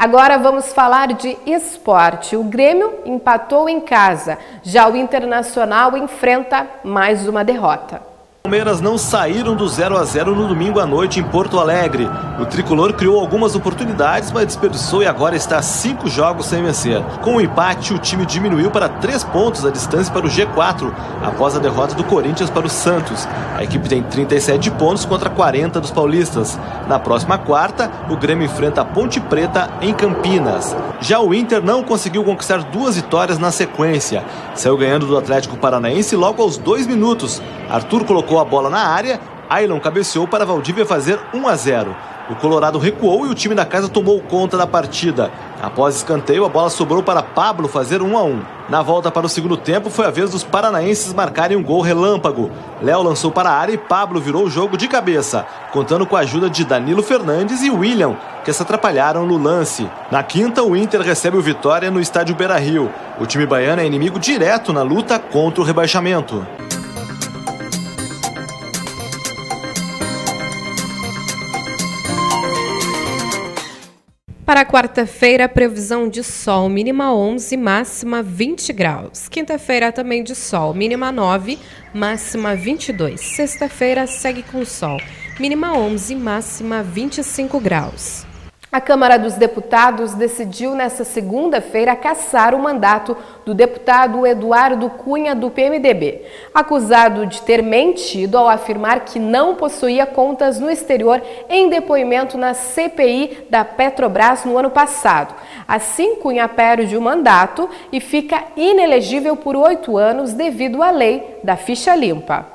Agora vamos falar de esporte. O Grêmio empatou em casa, já o Internacional enfrenta mais uma derrota. Os Palmeiras não saíram do 0-0 no domingo à noite em Porto Alegre. O tricolor criou algumas oportunidades, mas desperdiçou e agora está a 5 jogos sem vencer. Com o empate, o time diminuiu para 3 pontos a distância para o G4, após a derrota do Corinthians para o Santos. A equipe tem 37 pontos contra 40 dos paulistas. Na próxima quarta, o Grêmio enfrenta a Ponte Preta em Campinas. Já o Inter não conseguiu conquistar 2 vitórias na sequência. Saiu ganhando do Atlético Paranaense logo aos 2 minutos. Arthur colocou a bola na área, Ailon cabeceou para Valdívia fazer 1-0. O Colorado recuou e o time da casa tomou conta da partida. Após escanteio, a bola sobrou para Pablo fazer 1-1. Na volta para o segundo tempo, foi a vez dos paranaenses marcarem um gol relâmpago. Léo lançou para a área e Pablo virou o jogo de cabeça, contando com a ajuda de Danilo Fernandes e William, que se atrapalharam no lance. Na quinta, o Inter recebe o Vitória no estádio Beira-Rio. O time baiano é inimigo direto na luta contra o rebaixamento. Para quarta-feira, previsão de sol, mínima 11, máxima 20 graus. Quinta-feira também de sol, mínima 9, máxima 22. Sexta-feira segue com sol, mínima 11, máxima 25 graus. A Câmara dos Deputados decidiu nesta segunda-feira cassar o mandato do deputado Eduardo Cunha, do PMDB, acusado de ter mentido ao afirmar que não possuía contas no exterior em depoimento na CPI da Petrobras no ano passado. Assim, Cunha perde o mandato e fica inelegível por 8 anos devido à lei da ficha limpa.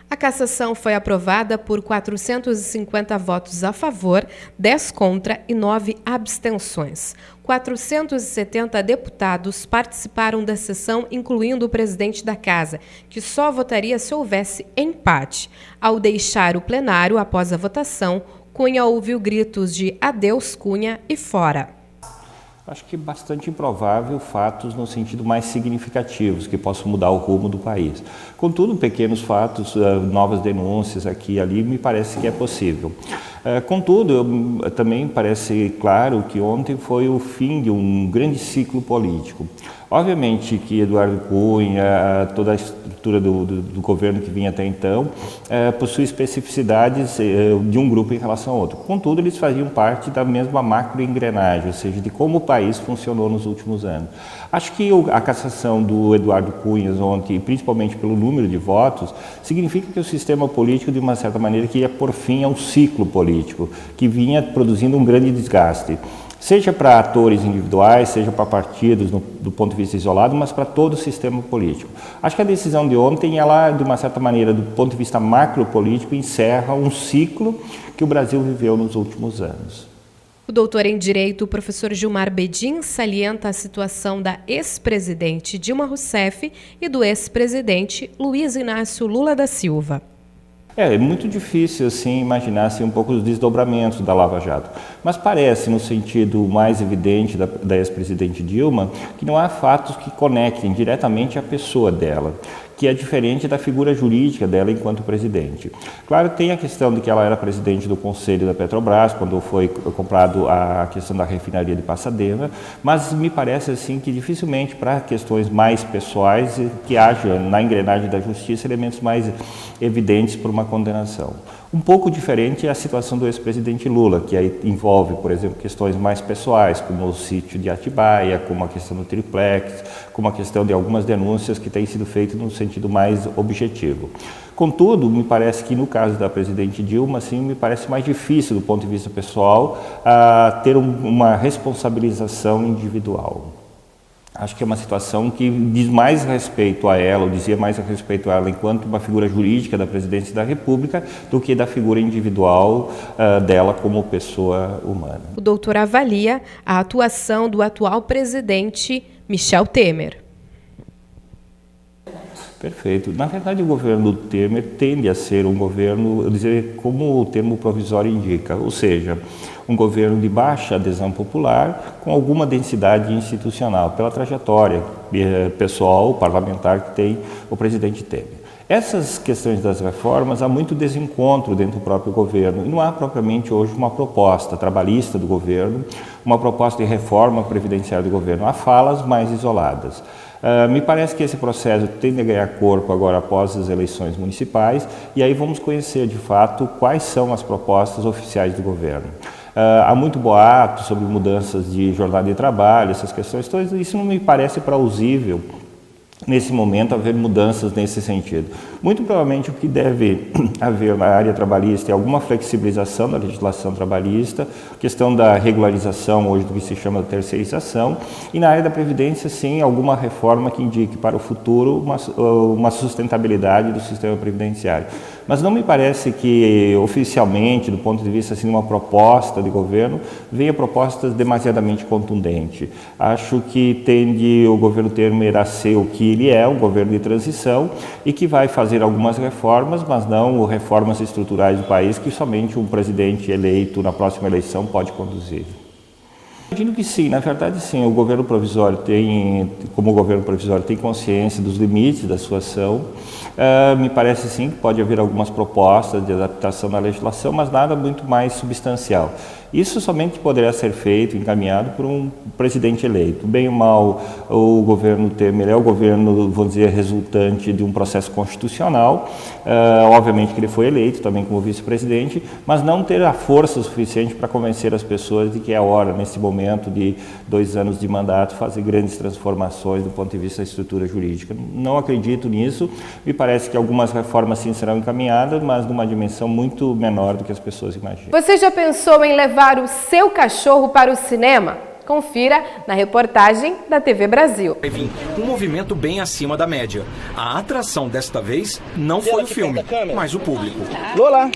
A cassação foi aprovada por 450 votos a favor, 10 contra e 9 abstenções. 470 deputados participaram da sessão, incluindo o presidente da casa, que só votaria se houvesse empate. Ao deixar o plenário após a votação, Cunha ouviu gritos de "Adeus, Cunha" e "Fora". Acho que é bastante improvável fatos no sentido mais significativos, que possam mudar o rumo do país. Contudo, pequenos fatos, novas denúncias aqui e ali, me parece que é possível. Contudo, também parece claro que ontem foi o fim de um grande ciclo político. Obviamente que Eduardo Cunha, toda a estrutura do governo que vinha até então, possui especificidades de um grupo em relação ao outro. Contudo, eles faziam parte da mesma macroengrenagem, ou seja, de como o país funcionou nos últimos anos. Acho que a cassação do Eduardo Cunha ontem, principalmente pelo número de votos, significa que o sistema político, de uma certa maneira, que ia por fim a um ciclo político, que vinha produzindo um grande desgaste. Seja para atores individuais, seja para partidos do ponto de vista isolado, mas para todo o sistema político. Acho que a decisão de ontem, ela, de uma certa maneira, do ponto de vista macropolítico, encerra um ciclo que o Brasil viveu nos últimos anos. O doutor em Direito, o professor Gilmar Bedin, salienta a situação da ex-presidente Dilma Rousseff e do ex-presidente Luiz Inácio Lula da Silva. É muito difícil assim imaginar assim, um pouco os desdobramentos da Lava Jato, mas parece, no sentido mais evidente da ex-presidente Dilma, que não há fatos que conectem diretamente a pessoa dela, que é diferente da figura jurídica dela enquanto presidente. Claro, tem a questão de que ela era presidente do Conselho da Petrobras, quando foi comprado a questão da refinaria de Passadena, mas me parece assim que dificilmente para questões mais pessoais que haja na engrenagem da justiça elementos mais evidentes para uma condenação. Um pouco diferente é a situação do ex-presidente Lula, que aí envolve, por exemplo, questões mais pessoais, como o sítio de Atibaia, como a questão do triplex, como a questão de algumas denúncias que têm sido feitas no sentido mais objetivo. Contudo, me parece que no caso da presidente Dilma, assim, me parece mais difícil do ponto de vista pessoal ter uma responsabilização individual. Acho que é uma situação que diz mais respeito a ela, ou dizia mais a respeito a ela enquanto uma figura jurídica da presidência da República, do que da figura individual dela como pessoa humana. O doutor avalia a atuação do atual presidente Michel Temer. Perfeito. Na verdade, o governo Temer tende a ser um governo, eu dizer, como o termo provisório indica, ou seja, um governo de baixa adesão popular com alguma densidade institucional, pela trajetória pessoal, parlamentar que tem o presidente Temer. Essas questões das reformas, há muito desencontro dentro do próprio governo e não há propriamente hoje uma proposta trabalhista do governo, uma proposta de reforma previdenciária do governo. Há falas mais isoladas. Me parece que esse processo tende a ganhar corpo agora após as eleições municipais e aí vamos conhecer de fato quais são as propostas oficiais do governo. Há muito boato sobre mudanças de jornada de trabalho, essas questões todas, isso não me parece plausível nesse momento haver mudanças nesse sentido. Muito provavelmente o que deve haver na área trabalhista é alguma flexibilização da legislação trabalhista, questão da regularização hoje do que se chama de terceirização, e na área da Previdência sim alguma reforma que indique para o futuro uma sustentabilidade do sistema previdenciário. Mas não me parece que oficialmente, do ponto de vista assim, de uma proposta de governo, venha propostas demasiadamente contundentes. Acho que tende o governo Temer a ser o que ele é, um governo de transição, e que vai fazer algumas reformas, mas não reformas estruturais do país que somente um presidente eleito na próxima eleição pode conduzir. Imagino que sim, na verdade sim, o governo provisório como o governo provisório tem consciência dos limites da sua ação, me parece sim que pode haver algumas propostas de adaptação da legislação, mas nada muito mais substancial. Isso somente poderá ser feito, encaminhado por um presidente eleito. Bem ou mal, o governo Temer é o governo, vamos dizer, resultante de um processo constitucional, obviamente que ele foi eleito também como vice-presidente, mas não ter a força suficiente para convencer as pessoas de que é hora, nesse momento de 2 anos de mandato, fazer grandes transformações do ponto de vista da estrutura jurídica. Não acredito nisso, me parece que algumas reformas sim serão encaminhadas, mas numa dimensão muito menor do que as pessoas imaginam. Você já pensou em levar o seu cachorro para o cinema? Confira na reportagem da TV Brasil. Vai vir um movimento bem acima da média. A atração desta vez não foi o filme, mas o público. Lola!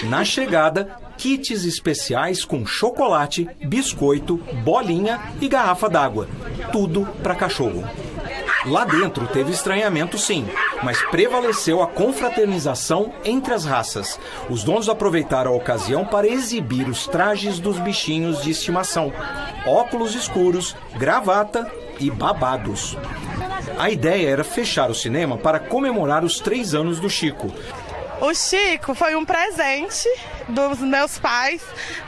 Na chegada, kits especiais com chocolate, biscoito, bolinha e garrafa d'água. Tudo para cachorro. Lá dentro teve estranhamento sim, mas prevaleceu a confraternização entre as raças. Os donos aproveitaram a ocasião para exibir os trajes dos bichinhos de estimação, óculos escuros, gravata e babados. A ideia era fechar o cinema para comemorar os 3 anos do Chico. O Chico foi um presente dos meus pais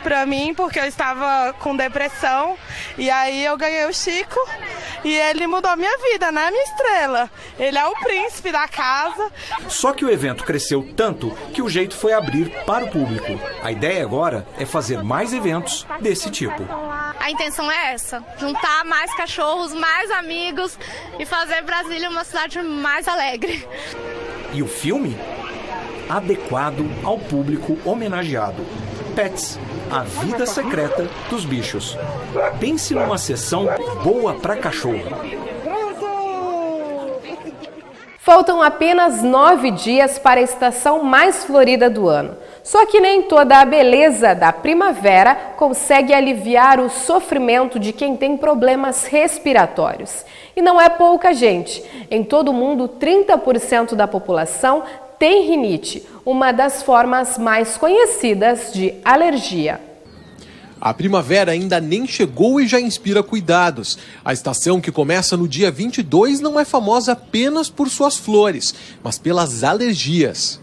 para mim, porque eu estava com depressão, e aí eu ganhei o Chico e ele mudou a minha vida, né, minha estrela? Ele é o príncipe da casa. Só que o evento cresceu tanto que o jeito foi abrir para o público. A ideia agora é fazer mais eventos desse tipo. A intenção é essa, juntar mais cachorros, mais amigos e fazer Brasília uma cidade mais alegre. E o filme? Adequado ao público homenageado. Pets, a vida secreta dos bichos. Pense numa sessão boa para cachorro. Faltam apenas 9 dias para a estação mais florida do ano. Só que nem toda a beleza da primavera consegue aliviar o sofrimento de quem tem problemas respiratórios. E não é pouca gente. Em todo o mundo, 30% da população tem rinite, uma das formas mais conhecidas de alergia. A primavera ainda nem chegou e já inspira cuidados. A estação, que começa no dia 22, não é famosa apenas por suas flores, mas pelas alergias.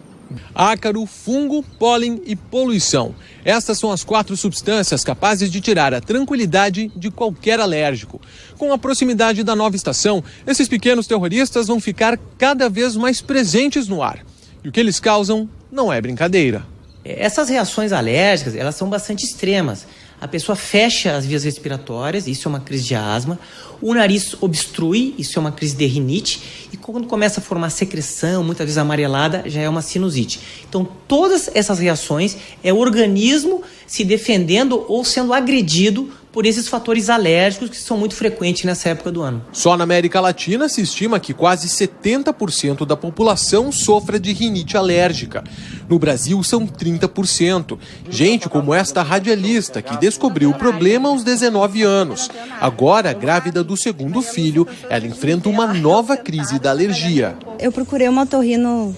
Ácaro, fungo, pólen e poluição. Estas são as 4 substâncias capazes de tirar a tranquilidade de qualquer alérgico. Com a proximidade da nova estação, esses pequenos terroristas vão ficar cada vez mais presentes no ar. E o que eles causam não é brincadeira. Essas reações alérgicas, elas são bastante extremas. A pessoa fecha as vias respiratórias, isso é uma crise de asma. O nariz obstrui, isso é uma crise de rinite. E quando começa a formar secreção, muitas vezes amarelada, já é uma sinusite. Então, todas essas reações é o organismo se defendendo ou sendo agredido por esses fatores alérgicos que são muito frequentes nessa época do ano. Só na América Latina se estima que quase 70% da população sofra de rinite alérgica. No Brasil são 30%. Gente como esta radialista que descobriu o problema aos 19 anos. Agora, grávida do 2º filho, ela enfrenta uma nova crise da alergia. Eu procurei um otorrino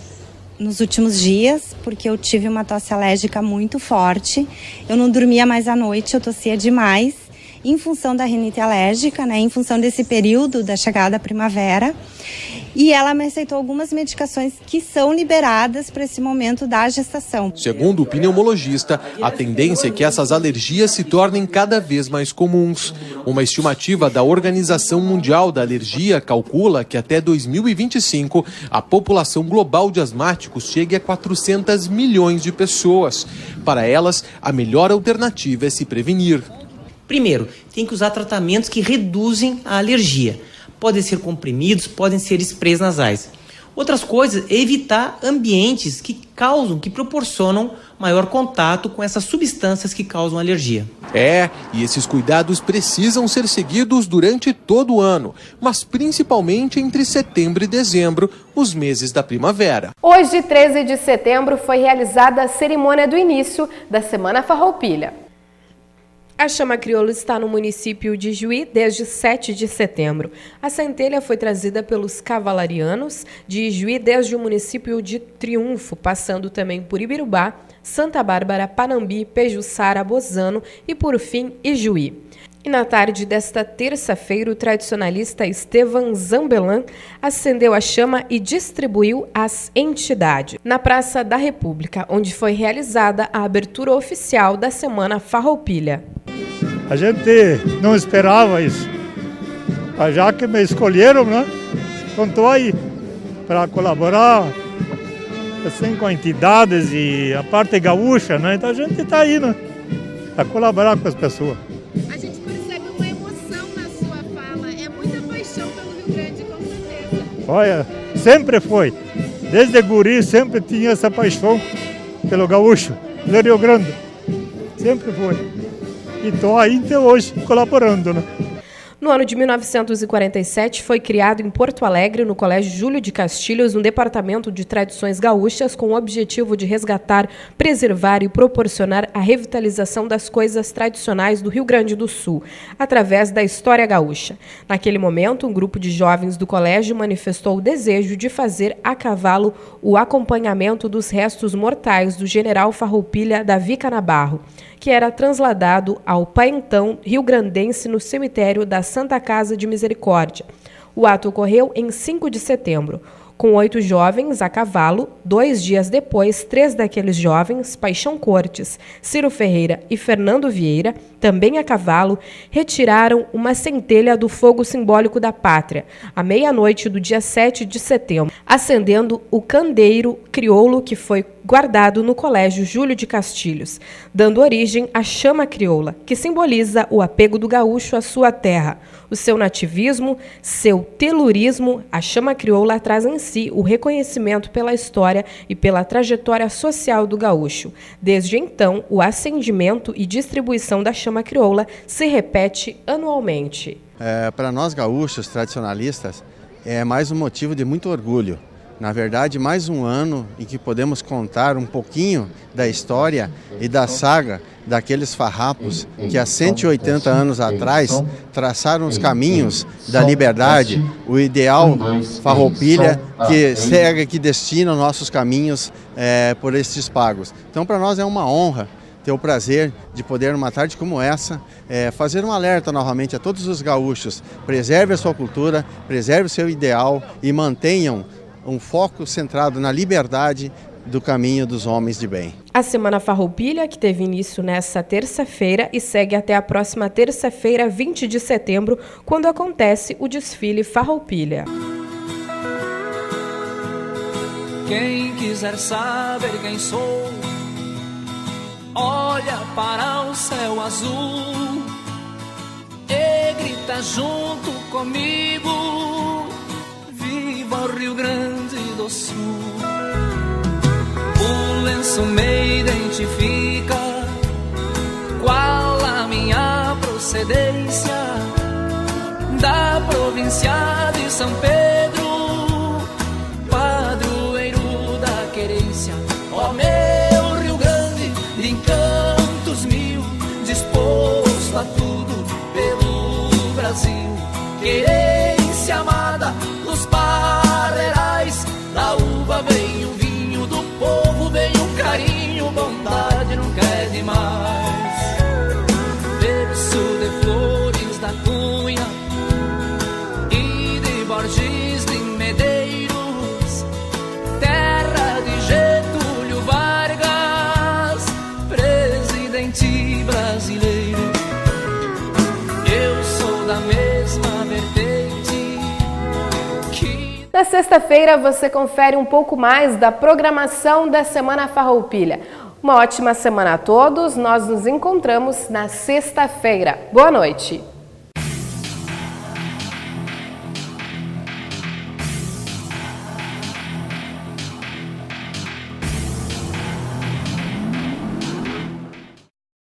nos últimos dias, porque eu tive uma tosse alérgica muito forte. Eu não dormia mais à noite, eu tossia demais. Em função da rinite alérgica, né, em função desse período da chegada da primavera. e ela me receitou algumas medicações que são liberadas para esse momento da gestação. Segundo o pneumologista, a tendência é que essas alergias se tornem cada vez mais comuns. Uma estimativa da Organização Mundial da Alergia calcula que até 2025 a população global de asmáticos chegue a 400 milhões de pessoas. Para elas, a melhor alternativa é se prevenir. Primeiro, tem que usar tratamentos que reduzem a alergia. Podem ser comprimidos, podem ser sprays nasais. Outras coisas é evitar ambientes que proporcionam maior contato com essas substâncias que causam alergia. E esses cuidados precisam ser seguidos durante todo o ano, mas principalmente entre setembro e dezembro, os meses da primavera. Hoje, 13 de setembro, foi realizada a cerimônia do início da Semana Farroupilha. A chama crioula está no município de Juí desde 7 de setembro. A centelha foi trazida pelos cavalarianos de Juí desde o município de Triunfo, passando também por Ibirubá, Santa Bárbara, Panambi, Pejuçara, Bozano e, por fim, Ijuí. E na tarde desta terça-feira, o tradicionalista Estevan Zambelan acendeu a chama e distribuiu às entidades na Praça da República, onde foi realizada a abertura oficial da Semana Farroupilha. A gente não esperava isso. Já que me escolheram, né? Então estou aí para colaborar assim, com entidades e a parte gaúcha, né? Então a gente está aí, né? Para colaborar com as pessoas. A gente percebe uma emoção na sua fala. É muita paixão pelo Rio Grande, com certeza. Olha, sempre foi. Desde guri sempre tinha essa paixão pelo gaúcho, pelo Rio Grande. Sempre foi. E estou aí até hoje colaborando, né? No ano de 1947, foi criado em Porto Alegre, no Colégio Júlio de Castilhos, um departamento de tradições gaúchas com o objetivo de resgatar, preservar e proporcionar a revitalização das coisas tradicionais do Rio Grande do Sul, através da história gaúcha. Naquele momento, um grupo de jovens do colégio manifestou o desejo de fazer a cavalo o acompanhamento dos restos mortais do general farroupilha Davi Canabarro, que era trasladado ao paentão rio-grandense no cemitério da Santa Casa de Misericórdia. O ato ocorreu em 5 de setembro. Com 8 jovens a cavalo, 2 dias depois, 3 daqueles jovens, Paixão Cortes, Ciro Ferreira e Fernando Vieira, também a cavalo, retiraram uma centelha do fogo simbólico da pátria, à meia-noite do dia 7 de setembro, acendendo o candeeiro crioulo que foi guardado no Colégio Júlio de Castilhos, dando origem à chama crioula, que simboliza o apego do gaúcho à sua terra, o seu nativismo, seu telurismo. A chama crioula traz em si o reconhecimento pela história e pela trajetória social do gaúcho. Desde então, o acendimento e distribuição da chama crioula se repete anualmente. Para nós gaúchos tradicionalistas, é mais um motivo de muito orgulho. Na verdade, mais um ano em que podemos contar um pouquinho da história e da saga daqueles farrapos que há 180 anos atrás traçaram os caminhos da liberdade, o ideal farroupilha que segue, que destina os nossos caminhos por estes pagos. Então, para nós é uma honra ter o prazer de poder, numa tarde como essa, fazer um alerta novamente a todos os gaúchos. Preserve a sua cultura, preserve o seu ideal e mantenham um foco centrado na liberdade do caminho dos homens de bem. A Semana Farroupilha, que teve início nesta terça-feira e segue até a próxima terça-feira, 20 de setembro, quando acontece o desfile Farroupilha. Quem quiser saber quem sou, olha para o céu azul e grita junto comigo: viva o Rio Grande do Sul. O lenço me identifica, qual a minha procedência, da província de São Pedro, padroeiro da querência. Ó meu Rio Grande, de encantos mil, disposto a tudo pelo Brasil. Querência amada dos parreirais, da uva vem o vinho, do povo vem o carinho, bondade nunca é demais. Verso de Flores da Cunha e de Borges de Medeiros, vertente brasileiro. Eu sou da mesma vertente que... Na sexta-feira você confere um pouco mais da programação da Semana Farroupilha. Uma ótima semana a todos, nós nos encontramos na sexta-feira. Boa noite!